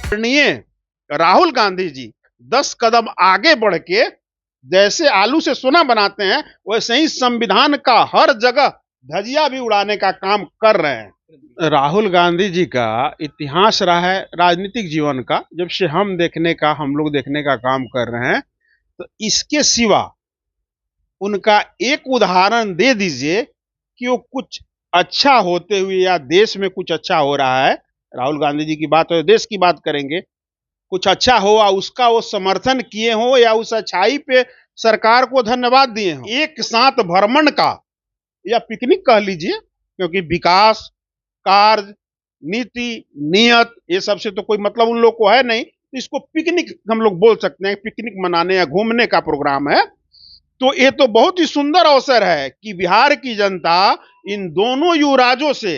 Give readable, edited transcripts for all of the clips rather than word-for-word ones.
आदरणीय राहुल गांधी जी 10 कदम आगे बढ़ के जैसे आलू से सोना बनाते हैं वैसे ही संविधान का हर जगह धजिया भी उड़ाने का काम कर रहे हैं। राहुल गांधी जी का इतिहास रहा है राजनीतिक जीवन का, जब से हम लोग देखने का काम कर रहे हैं। तो इसके सिवा उनका एक उदाहरण दे दीजिए कि वो कुछ अच्छा होते हुए या देश में कुछ अच्छा हो रहा है। राहुल गांधी जी की बात हो, देश की बात करेंगे, कुछ अच्छा हुआ उसका वो समर्थन किए हो या उस अच्छाई पे सरकार को धन्यवाद दिए हो। एक साथ भ्रमण का या पिकनिक कह लीजिए, क्योंकि विकास कार्य नीति नियत ये सबसे तो कोई मतलब उन लोग को है नहीं, तो इसको पिकनिक हम लोग बोल सकते हैं। पिकनिक मनाने या घूमने का प्रोग्राम है। तो ये तो बहुत ही सुंदर अवसर है कि बिहार की जनता इन दोनों युवराजों से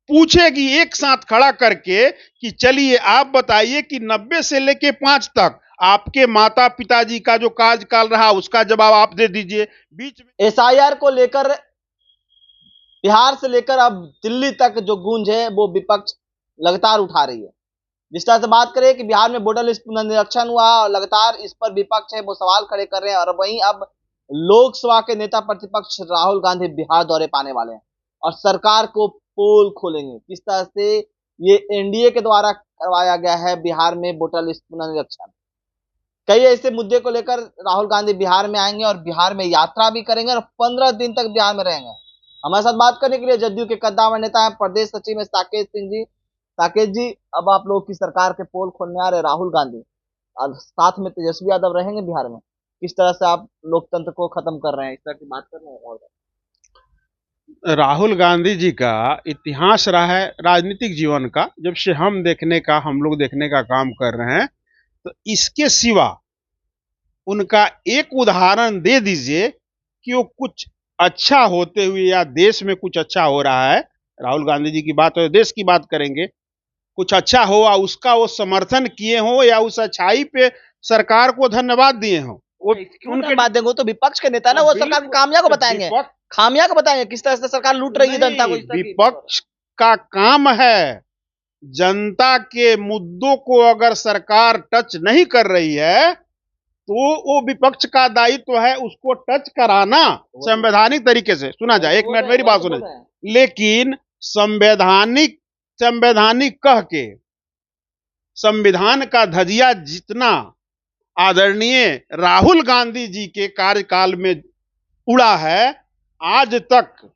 पूछेगी एक साथ खड़ा करके कि चलिए आप बताइए कि 90 से लेके 5 तक आपके माता पिताजी का जो कार्यकाल रहा उसका जवाब आप दे दीजिए। बीच में एसआईआर को लेकर बिहार से लेकर अब दिल्ली तक जो गूंज है वो विपक्ष लगातार उठा रही है। जिस तरह से बात करें कि बिहार में वोटर लिस्ट पुनर्निरीक्षण हुआ और लगातार इस पर विपक्ष है वो सवाल खड़े कर रहे हैं, और वहीं अब लोकसभा के नेता प्रतिपक्ष राहुल गांधी बिहार दौरे पाने वाले हैं और सरकार को पोल खोलेंगे। किस तरह से ये एनडीए के द्वारा करवाया गया है बिहार में वोटर लिस्ट पुनर्निरीक्षण, कई ऐसे मुद्दे को लेकर राहुल गांधी बिहार में आएंगे और बिहार में यात्रा भी करेंगे और 15 दिन तक बिहार में रहेंगे। हमारे साथ बात करने के लिए जदयू के कद्दावर नेता है प्रदेश सचिव साकेत सिंह जी। साकेत जी, अब आप लोग की सरकार के पोल खोलने आ रहे राहुल गांधी और साथ में तेजस्वी यादव रहेंगे बिहार में, किस तरह से आप लोकतंत्र को खत्म कर रहे हैं, इस तरह की बात कर रहे हैं? और राहुल गांधी जी का इतिहास रहा है राजनीतिक जीवन का, जब से हम लोग देखने का काम कर रहे हैं। तो इसके सिवा उनका एक उदाहरण दे दीजिए कि वो कुछ अच्छा होते हुए या देश में कुछ अच्छा हो रहा है। राहुल गांधी जी की बात हो, देश की बात करेंगे, कुछ अच्छा हुआ उसका वो समर्थन किए हो या उस अच्छाई पे सरकार को धन्यवाद दिए हो। वो उनके बात देंगे तो विपक्ष के नेता ना वो सरकार की खामियां को बताएंगे, खामियां को बताएंगे किस तरह से सरकार लूट रही है जनता को। विपक्ष का काम है जनता के मुद्दों को अगर सरकार टच नहीं कर रही है तो वो विपक्ष का दायित्व है उसको टच कराना संवैधानिक तरीके से। सुना जाए, एक मिनट मेरी बात सुने। लेकिन संवैधानिक कह के संविधान का धजिया जितना आदरणीय राहुल गांधी जी के कार्यकाल में उड़ा है, आज तक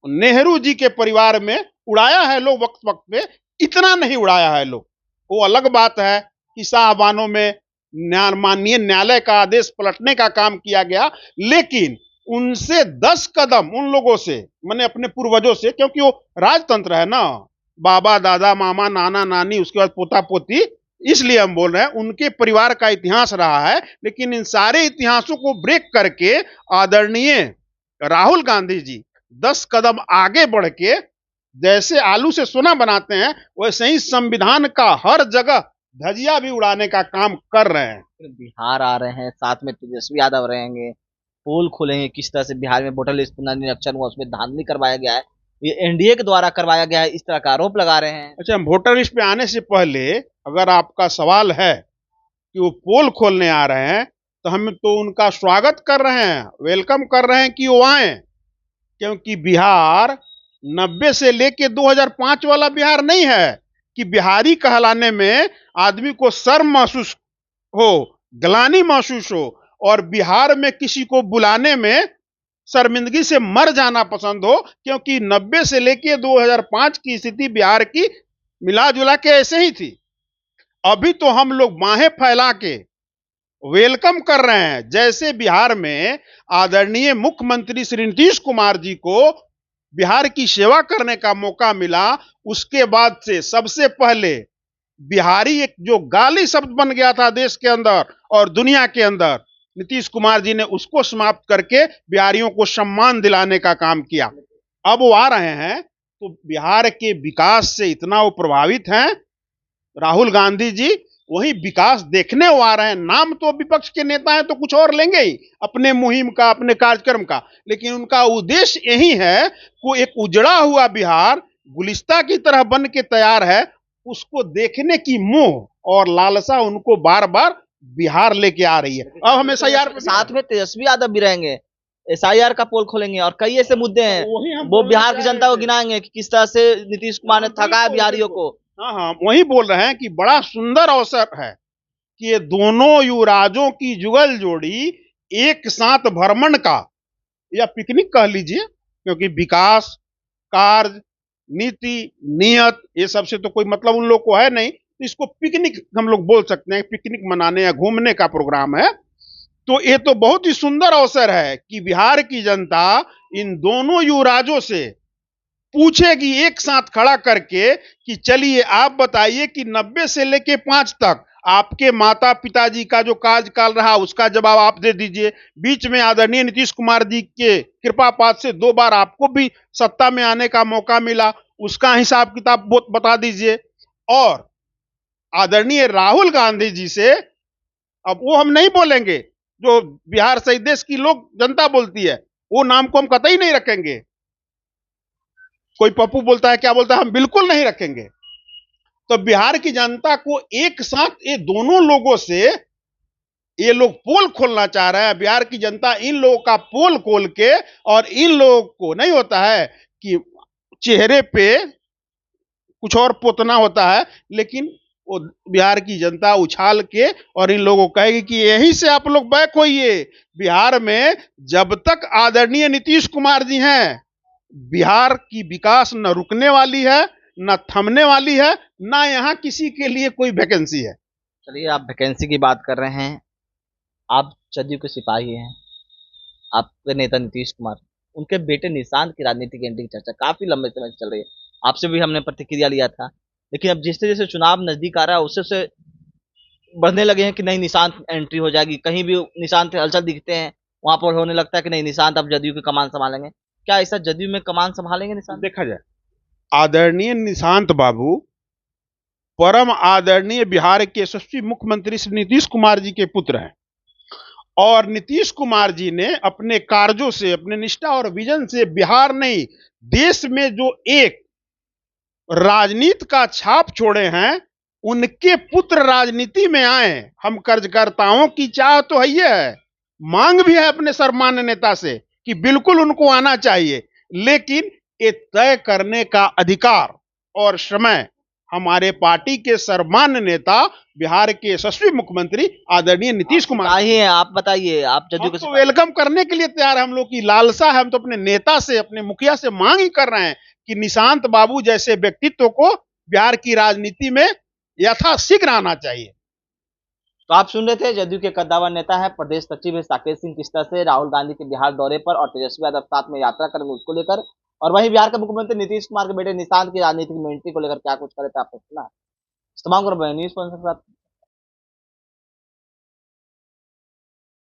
नेहरू जी के परिवार में उड़ाया है लोग वक्त वक्त पे, इतना नहीं उड़ाया है लोग। वो अलग बात है कि साहबानों में माननीय न्यायालय का आदेश पलटने का काम किया गया, लेकिन उनसे 10 कदम उन लोगों से, मैंने अपने पूर्वजों से, क्योंकि वो राजतंत्र है ना, बाबा दादा मामा नाना नानी उसके बाद पोता पोती, इसलिए हम बोल रहे हैं उनके परिवार का इतिहास रहा है। लेकिन इन सारे इतिहासों को ब्रेक करके आदरणीय राहुल गांधी जी 10 कदम आगे बढ़ के जैसे आलू से सोना बनाते हैं वैसे ही संविधान का हर जगह धजिया भी उड़ाने का काम कर रहे हैं। बिहार आ रहे हैं, साथ में तेजस्वी यादव रहेंगे, पोल खोलेंगे, किस तरह से बिहार में वोटर लिस्ट पुनर्निरीक्षण हुआ उसमें धांधली करवाया गया है, ये एनडीए के द्वारा करवाया गया है, इस तरह का आरोप लगा रहे हैं। अच्छा, वोटर लिस्ट पे आने से पहले अगर आपका सवाल है कि वो पोल खोलने आ रहे हैं तो हम तो उनका स्वागत कर रहे हैं, वेलकम कर रहे हैं कि वो आए, क्योंकि बिहार 90 से लेके 2005 वाला बिहार नहीं है कि बिहारी कहलाने में आदमी को शर्म महसूस हो, ग्लानि महसूस हो और बिहार में किसी को बुलाने में शर्मिंदगी से मर जाना पसंद हो, क्योंकि 90 से लेके 2005 की स्थिति बिहार की मिला जुला के ऐसे ही थी। अभी तो हम लोग बाहें फैला के वेलकम कर रहे हैं। जैसे बिहार में आदरणीय मुख्यमंत्री श्री नीतीश कुमार जी को बिहार की सेवा करने का मौका मिला, उसके बाद से सबसे पहले बिहारी एक जो गाली शब्द बन गया था देश के अंदर और दुनिया के अंदर, नीतीश कुमार जी ने उसको समाप्त करके बिहारियों को सम्मान दिलाने का काम किया। अब वो आ रहे हैं तो बिहार के विकास से इतना वो प्रभावित हैं राहुल गांधी जी, वही विकास देखने वो आ रहे हैं। नाम तो विपक्ष के नेता हैं तो कुछ और लेंगे ही अपने मुहिम का, अपने कार्यक्रम का, लेकिन उनका उद्देश्य यही है कि एक उजड़ा हुआ बिहार गुलिस्ता की तरह बन के तैयार है, उसको देखने की मोह और लालसा उनको बार बार बिहार लेके आ रही है। अब हम एसआईआर पे साथ में तेजस्वी यादव भी रहेंगे, एसआईआर का पोल खोलेंगे और कई ऐसे मुद्दे हैं वही हम वो बोलना बिहार की चाह जनता रहे को थे। गिनाएंगे कि किस तरह से नीतीश कुमार ने थका है बिल्कुल, बिहारियों बिल्कुल। को। हाँ हाँ, वही बोल रहे हैं कि बड़ा सुंदर अवसर है कि ये दोनों युवराजों की जुगल जोड़ी एक साथ भ्रमण का या पिकनिक कह लीजिए, क्योंकि विकास कार्य नीति नियत ये सबसे तो कोई मतलब उन लोग को है नहीं, तो इसको पिकनिक हम लोग बोल सकते हैं, पिकनिक मनाने या घूमने का प्रोग्राम है। तो ये तो बहुत ही सुंदर अवसर है कि बिहार की जनता इन दोनों युवराजों से पूछेगी एक साथ खड़ा करके कि चलिए आप बताइए कि 90 से लेके 5 तक आपके माता पिताजी का जो कार्यकाल रहा उसका जवाब आप दे दीजिए। बीच में आदरणीय नीतीश कुमार जी के कृपा पात से 2 बार आपको भी सत्ता में आने का मौका मिला, उसका हिसाब किताब बता दीजिए। और आदरणीय राहुल गांधी जी से अब वो हम नहीं बोलेंगे जो बिहार सहित देश की लोग जनता बोलती है, वो नाम को हम कतई नहीं रखेंगे। कोई पप्पू बोलता है क्या बोलता है, हम बिल्कुल नहीं रखेंगे। तो बिहार की जनता को एक साथ ये दोनों लोगों से ये लोग पोल खोलना चाह रहे हैं। बिहार की जनता इन लोगों का पोल खोल के, और इन लोगों को नहीं होता है कि चेहरे पे कुछ और पोतना होता है, लेकिन वो बिहार की जनता उछाल के और इन लोगों को कहेगी कि यहीं से आप लोग बैक होइए। बिहार में जब तक आदरणीय नीतीश कुमार जी हैं, बिहार की विकास न रुकने वाली है, न थमने वाली है, ना यहाँ किसी के लिए कोई वैकेंसी है। चलिए, आप वैकेंसी की बात कर रहे हैं, आप जदयू के सिपाही हैं, आपके नेता नीतीश कुमार, उनके बेटे निशांत की राजनीतिक एंट्री की चर्चा काफी लंबे समय से चल रही है। आपसे भी हमने प्रतिक्रिया लिया था, लेकिन अब जैसे जैसे चुनाव नजदीक आ रहा है उससे उससे बढ़ने लगे हैं कि नहीं निशांत एंट्री हो जाएगी, कहीं भी निशांत हलचल दिखते हैं वहां पर होने लगता है कि नहीं निशांत अब जदयू की कमान संभालेंगे। क्या ऐसा जदयू में कमान संभालेंगे निशांत? देखा जाए, आदरणीय निशांत बाबू परम आदरणीय बिहार के यशस्वी मुख्यमंत्री श्री नीतीश कुमार जी के पुत्र हैं, और नीतीश कुमार जी ने अपने कार्यों से, अपने निष्ठा और विजन से बिहार नहीं देश में जो एक राजनीति का छाप छोड़े हैं, उनके पुत्र राजनीति में आए। हम कार्यकर्ताओं की चाह तो है, मांग भी है अपने सम्मान्य नेता से कि बिल्कुल उनको आना चाहिए, लेकिन ये तय करने का अधिकार और समय हमारे पार्टी के सम्मान्य नेता बिहार के यशस्वी मुख्यमंत्री आदरणीय नीतीश कुमार सिपाही हैं आप, बताइए आप जदयू हम के तो सिपाही। वेलकम करने के लिए तैयार है। हम लोग की लालसा है, हम तो अपने नेता से, अपने मुखिया से मांग ही कर रहे हैं कि निशांत बाबू जैसे व्यक्तित्व को बिहार की राजनीति में यथाशीघ्र आना चाहिए। तो आप सुन रहे थे जदयू के कद्दावर नेता है, प्रदेश सचिव है साकेत सिंह, किस तरह से राहुल गांधी के बिहार दौरे पर और तेजस्वी यादव साथ में यात्रा करेंगे उसको लेकर, और वहीं बिहार के मुख्यमंत्री नीतीश कुमार के बेटे निशांत की राजनीतिक एंट्री को लेकर क्या कुछ करे थे आपने सुना। तमाम खबर न्यूज़ 5 के साथ।